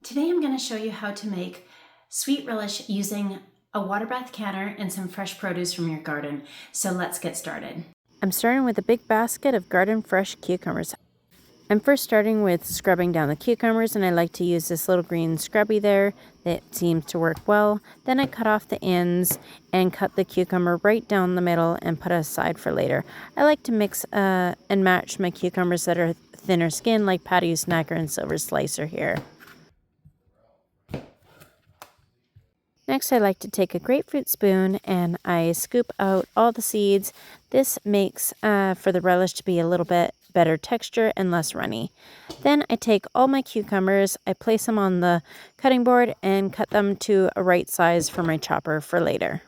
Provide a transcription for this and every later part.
Today I'm going to show you how to make sweet relish using a water bath canner and some fresh produce from your garden. So let's get started. I'm starting with a big basket of garden fresh cucumbers. I'm first starting with scrubbing down the cucumbers, and I like to use this little green scrubby there that seems to work well. Then I cut off the ends and cut the cucumber right down the middle and put it aside for later. I like to mix and match my cucumbers that are thinner skinned, like Patty Snacker and Silver Slicer here. Next, I like to take a grapefruit spoon and I scoop out all the seeds. This makes for the relish to be a little bit better texture and less runny. Then I take all my cucumbers, I place them on the cutting board and cut them to a right size for my chopper for later.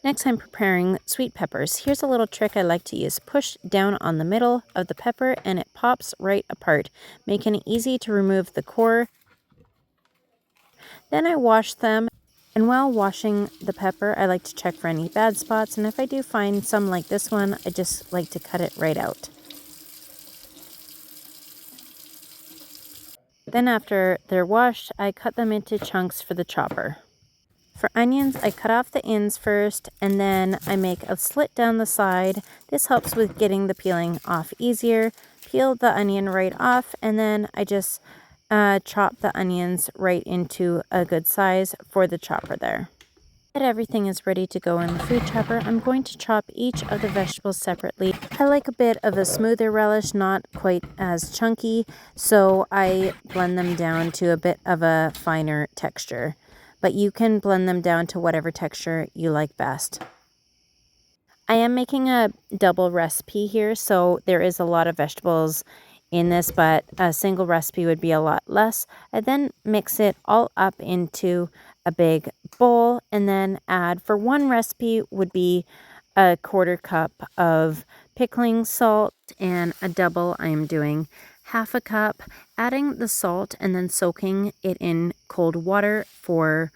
Next, I'm preparing sweet peppers. Here's a little trick I like to use. Push down on the middle of the pepper and it pops right apart, making it easy to remove the core. Then I wash them, and while washing the pepper, I like to check for any bad spots, and if I do find some like this one, I just like to cut it right out. Then after they're washed, I cut them into chunks for the chopper. For onions, I cut off the ends first, and then I make a slit down the side. This helps with getting the peeling off easier. Peel the onion right off, and then I just chop the onions right into a good size for the chopper there. That everything is ready to go in the food chopper, I'm going to chop each of the vegetables separately. I like a bit of a smoother relish, not quite as chunky, so I blend them down to a bit of a finer texture. But you can blend them down to whatever texture you like best. I am making a double recipe here, so there is a lot of vegetables in this, but a single recipe would be a lot less. I then mix it all up into a big bowl and then add, for one recipe would be a 1/4 cup of pickling salt, and a double I am doing 1/2 cup, adding the salt and then soaking it in cold water for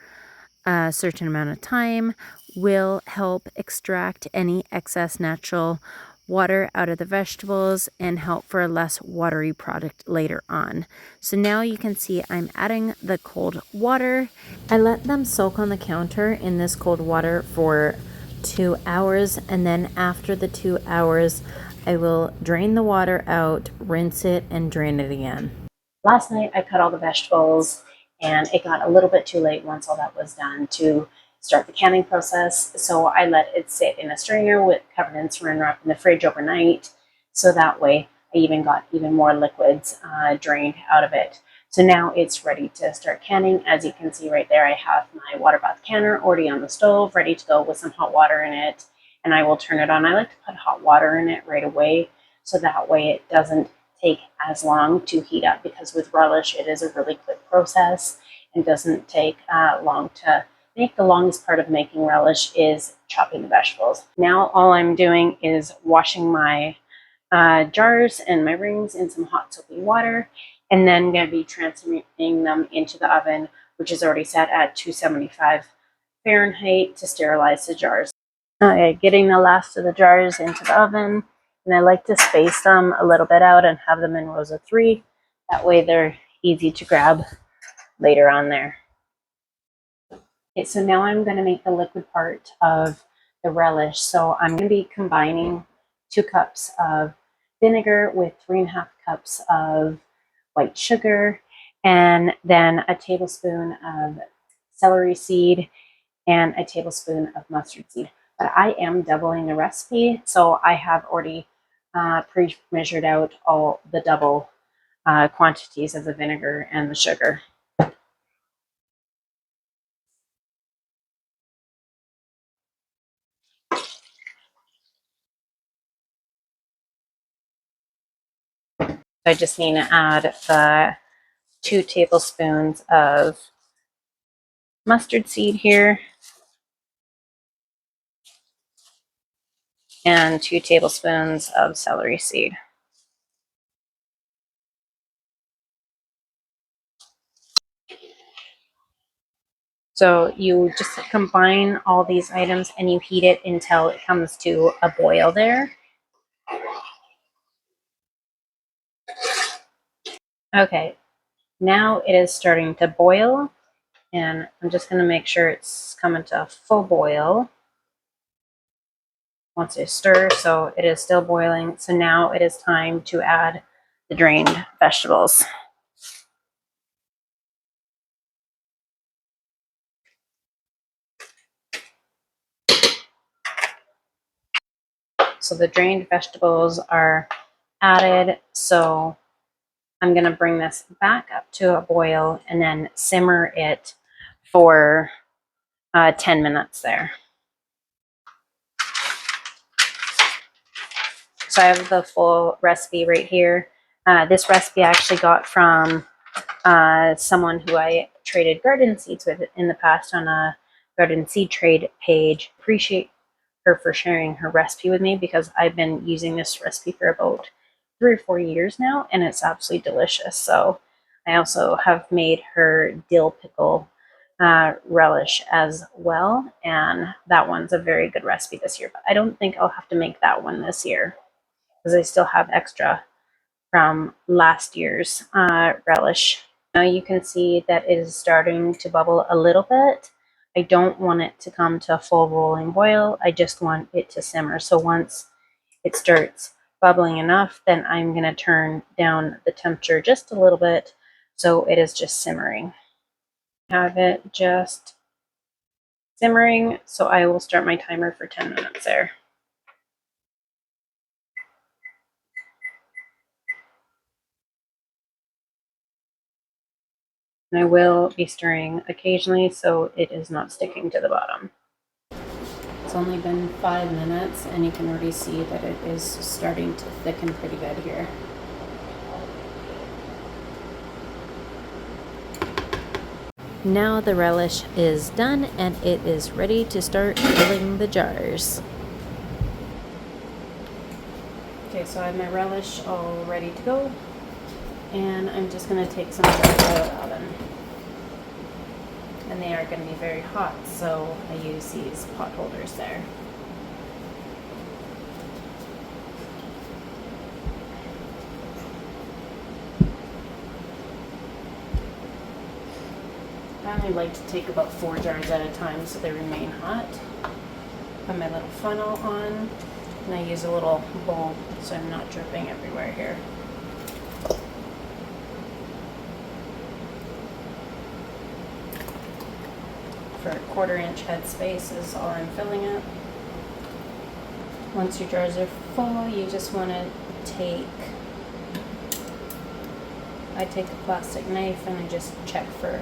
a certain amount of time will help extract any excess natural water out of the vegetables and help for a less watery product later on. So now you can see I'm adding the cold water. I let them soak on the counter in this cold water for 2 hours, and then after the 2 hours I will drain the water out, rinse it, and drain it again. Last night I cut all the vegetables and it got a little bit too late once all that was done to start the canning process. So I let it sit in a strainer covered in saran wrap in the fridge overnight. So that way I even got even more liquids drained out of it. So now it's ready to start canning. As you can see right there, I have my water bath canner already on the stove, ready to go with some hot water in it. And I will turn it on. I like to put hot water in it right away, so that way it doesn't take as long to heat up, because with relish it is a really quick process and doesn't take long to make. The longest part of making relish is chopping the vegetables. Now all I'm doing is washing my jars and my rings in some hot soapy water, and then going to be transferring them into the oven, which is already set at 275 Fahrenheit to sterilize the jars. Getting the last of the jars into the oven, and I like to space them a little bit out and have them in rows of 3. That way they're easy to grab later on there. Okay, so now I'm going to make the liquid part of the relish. So I'm going to be combining 2 cups of vinegar with 3.5 cups of white sugar, and then a tablespoon of celery seed and a tablespoon of mustard seed. But I am doubling the recipe, so I have already pre-measured out all the double quantities of the vinegar and the sugar. I just need to add the 2 tablespoons of mustard seed here and 2 tablespoons of celery seed. So you just combine all these items and you heat it until it comes to a boil there. Okay, Now it is starting to boil, and I'm just going to make sure it's coming to a full boil. Once I stir, so it is still boiling. So now it is time to add the drained vegetables. So the drained vegetables are added. So I'm going to bring this back up to a boil and then simmer it for 10 minutes there. So I have the full recipe right here. This recipe I actually got from someone who I traded garden seeds with in the past on a garden seed trade page. Appreciate her for sharing her recipe with me because I've been using this recipe for about 3 or 4 years now, and it's absolutely delicious. So I also have made her dill pickle relish as well, and that one's a very good recipe this year. But I don't think I'll have to make that one this year because I still have extra from last year's relish. Now you can see that it is starting to bubble a little bit. I don't want it to come to a full rolling boil. I just want it to simmer. So once it starts bubbling enough, then I'm going to turn down the temperature just a little bit so it is just simmering. Have it just simmering, so I will start my timer for 10 minutes there. And I will be stirring occasionally so it is not sticking to the bottom. It's only been 5 minutes and you can already see that it is starting to thicken pretty good here. Now the relish is done and it is ready to start filling the jars. Okay, so I have my relish all ready to go, and I'm just going to take some jars out of the oven. And they are going to be very hot, so I use these pot holders there. I only like to take about 4 jars at a time so they remain hot. Put my little funnel on, and I use a little bowl so I'm not dripping everywhere here. For a 1/4 inch head space is all I'm filling it. Once your jars are full, you just want to I take a plastic knife and I just check for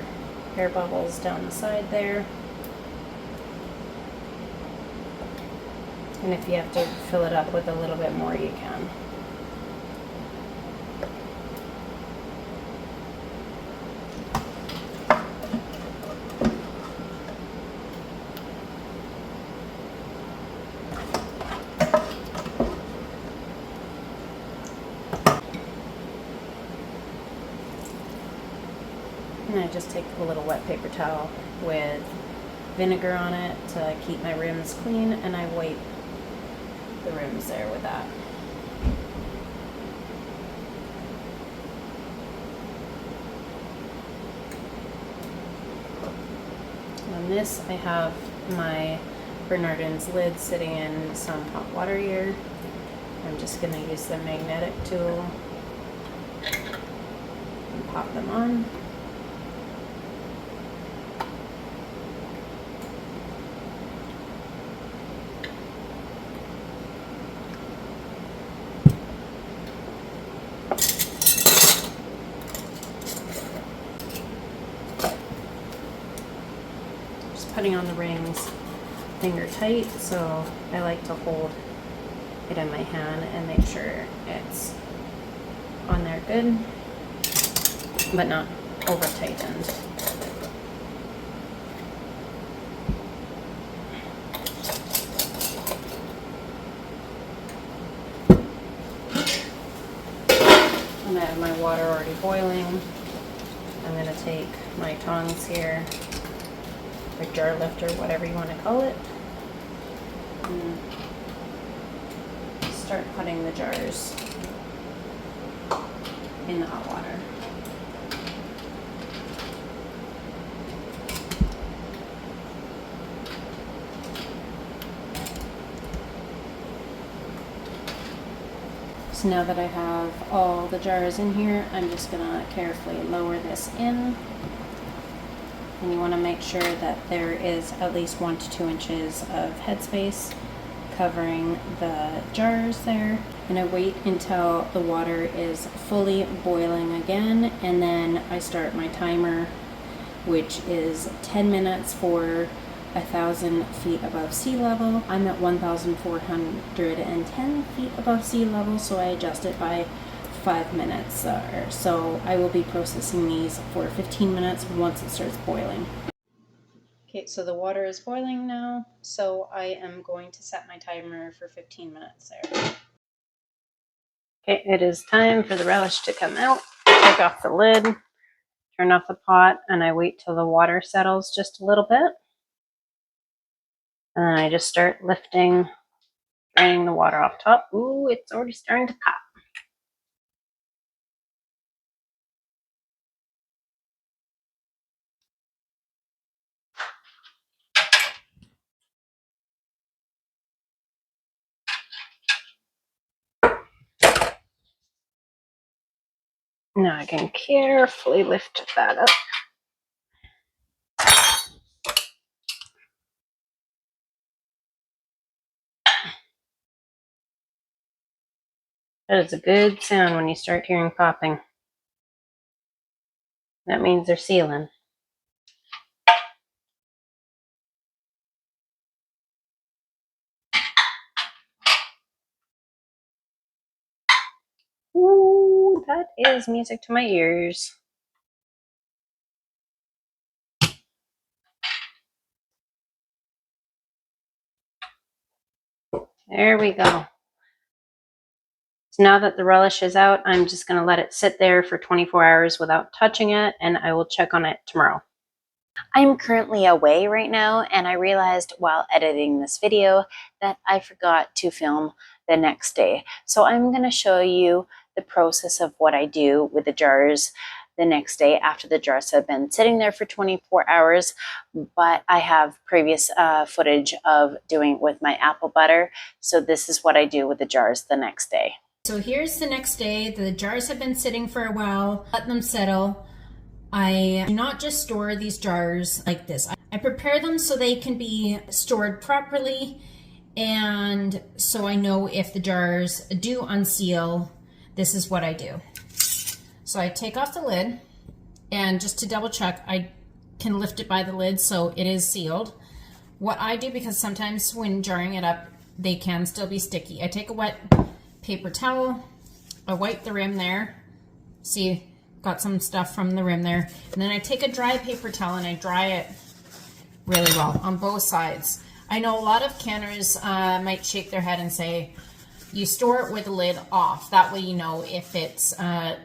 air bubbles down the side there. And if you have to fill it up with a little bit more, you can. And I just take a little wet paper towel with vinegar on it to keep my rims clean, and I wipe the rims there with that. On this, I have my Bernardin's lid sitting in some hot water here. I'm just going to use the magnetic tool and pop them on. Putting on the rings finger tight, so I like to hold it in my hand and make sure it's on there good, but not over tightened. And I have my water already boiling. I'm going to take my tongs here, or jar lifter, whatever you want to call it, and start putting the jars in the hot water. So now that I have all the jars in here, I'm just gonna carefully lower this in. And you wanna make sure that there is at least 1 to 2 inches of headspace covering the jars there. And I wait until the water is fully boiling again, and then I start my timer, which is 10 minutes for 1,000 feet above sea level. I'm at 1,410 feet above sea level, so I adjust it by 5 minutes. So I will be processing these for 15 minutes once it starts boiling. Okay, so the water is boiling now, so I am going to set my timer for 15 minutes there. Okay, it is time for the relish to come out. Take off the lid, turn off the pot, and I wait till the water settles just a little bit. And then I just start lifting, draining the water off top. Ooh, it's already starting to pop. Now I can carefully lift that up. That is a good sound when you start hearing popping. That means they're sealing. Ooh, that is music to my ears. There we go. So now that the relish is out, I'm just going to let it sit there for 24 hours without touching it, and I will check on it tomorrow. I'm currently away right now, and I realized while editing this video that I forgot to film the next day. So I'm going to show you the process of what I do with the jars the next day after the jars have been sitting there for 24 hours. But I have previous footage of doing it with my apple butter. So this is what I do with the jars the next day. So here's the next day. The jars have been sitting for a while. Let them settle. I do not just store these jars like this. I prepare them so they can be stored properly, and so I know if the jars do unseal, this is what I do. So I take off the lid, and just to double check, I can lift it by the lid so it is sealed. What I do, because sometimes when jarring it up, they can still be sticky, I take a wet paper towel, I wipe the rim there. See, got some stuff from the rim there. And then I take a dry paper towel and I dry it really well on both sides. I know a lot of canners might shake their head and say, you store it with the lid off. That way you know if it's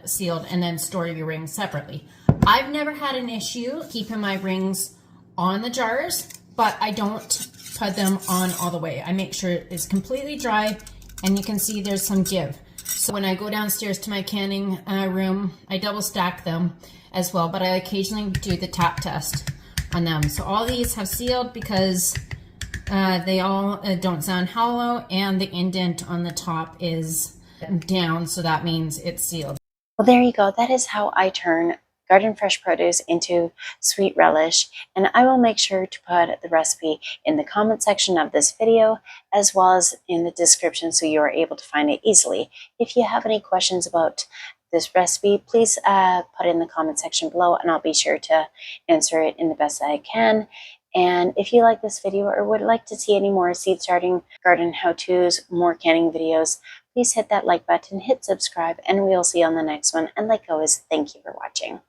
sealed, and then store your rings separately. I've never had an issue keeping my rings on the jars, but I don't put them on all the way. I make sure it's completely dry, and you can see there's some give. So when I go downstairs to my canning room, I double stack them as well, but I occasionally do the tap test on them. So all these have sealed because they all don't sound hollow, and the indent on the top is down, so that means it's sealed. Well, there you go. That is how I turn garden fresh produce into sweet relish, and I will make sure to put the recipe in the comment section of this video as well as in the description so you are able to find it easily. If you have any questions about this recipe, please put it in the comment section below, and I'll be sure to answer it in the best that I can. And if you like this video or would like to see any more seed starting, garden how-tos, more canning videos, please hit that like button, hit subscribe, and we'll see you on the next one. And like always, thank you for watching.